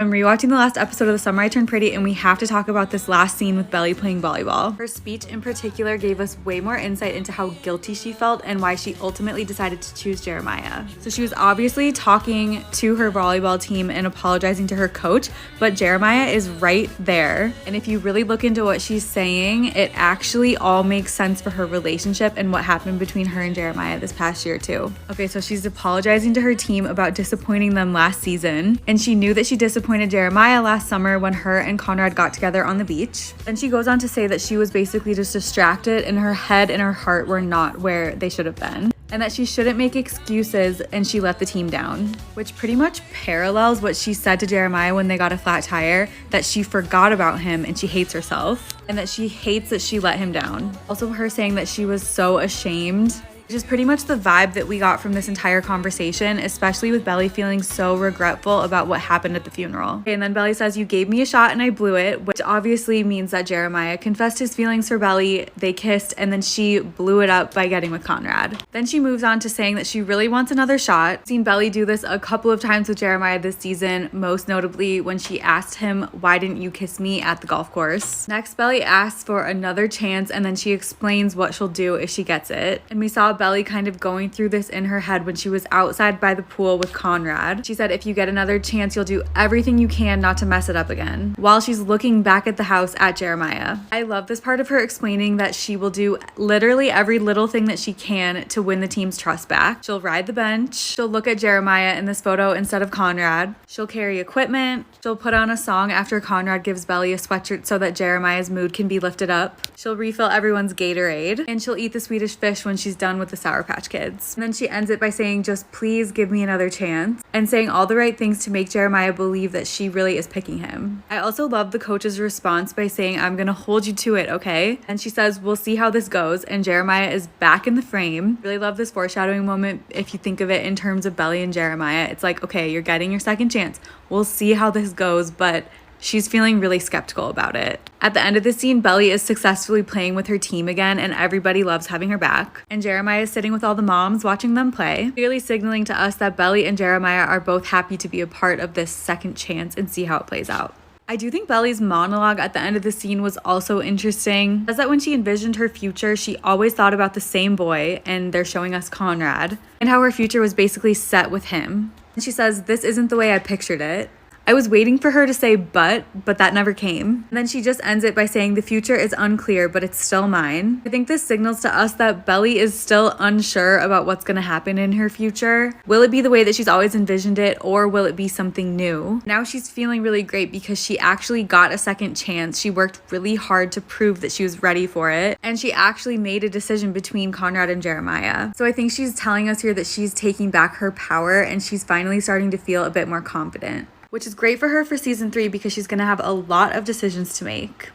I'm rewatching the last episode of The Summer I Turned Pretty, and we have to talk about this last scene with Belly playing volleyball. Her speech in particular gave us way more insight into how guilty she felt and why she ultimately decided to choose Jeremiah. So she was obviously talking to her volleyball team and apologizing to her coach, but Jeremiah is right there. And if you really look into what she's saying, it actually all makes sense for her relationship and what happened between her and Jeremiah this past year too. Okay, so she's apologizing to her team about disappointing them last season, and she knew that she disappointed Jeremiah last summer when her and Conrad got together on the beach. Then she goes on to say that she was basically just distracted and her head and her heart were not where they should have been, and that she shouldn't make excuses and she let the team down, which pretty much parallels what she said to Jeremiah when they got a flat tire, that she forgot about him and she hates herself, and that she hates that she let him down. Also her saying that she was so ashamed, which is pretty much the vibe that we got from this entire conversation, especially with Belly feeling so regretful about what happened at the funeral. Okay, and then Belly says, "You gave me a shot and I blew it," which obviously means that Jeremiah confessed his feelings for Belly, they kissed, and then she blew it up by getting with Conrad. Then she moves on to saying that she really wants another shot. I've seen Belly do this a couple of times with Jeremiah this season, most notably when she asked him, "Why didn't you kiss me?" at the golf course. Next, Belly asks for another chance, and then she explains what she'll do if she gets it. And we saw Belly kind of going through this in her head when she was outside by the pool with Conrad. She said, "If you get another chance, you'll do everything you can not to mess it up again," while she's looking back at the house at Jeremiah. I love this part of her explaining that she will do literally every little thing that she can to win the team's trust back. She'll ride the bench. She'll look at Jeremiah in this photo instead of Conrad. She'll carry equipment. She'll put on a song after Conrad gives Belly a sweatshirt so that Jeremiah's mood can be lifted up. She'll refill everyone's Gatorade, and she'll eat the Swedish fish when she's done with the Sour Patch Kids. And then she ends it by saying, "Just please give me another chance," and saying all the right things to make Jeremiah believe that she really is picking him. I also love the coach's response by saying, "I'm gonna hold you to it, okay?" And she says, "We'll see how this goes," and Jeremiah is back in the frame. Really love this foreshadowing moment if you think of it in terms of Belly and Jeremiah. It's like, okay, you're getting your second chance. We'll see how this goes, but she's feeling really skeptical about it. At the end of the scene, Belly is successfully playing with her team again, and everybody loves having her back. And Jeremiah is sitting with all the moms watching them play, clearly signaling to us that Belly and Jeremiah are both happy to be a part of this second chance and see how it plays out. I do think Belly's monologue at the end of the scene was also interesting. It says that when she envisioned her future, she always thought about the same boy, and they're showing us Conrad, and how her future was basically set with him. And she says, "This isn't the way I pictured it." I was waiting for her to say but that never came. And then she just ends it by saying, "The future is unclear, but it's still mine." I think this signals to us that Belly is still unsure about what's going to happen in her future. Will it be the way that she's always envisioned it, or will it be something new? Now she's feeling really great because she actually got a second chance. She worked really hard to prove that she was ready for it, and she actually made a decision between Conrad and Jeremiah. So I think she's telling us here that she's taking back her power, and she's finally starting to feel a bit more confident, which is great for her for season 3 because she's going to have a lot of decisions to make.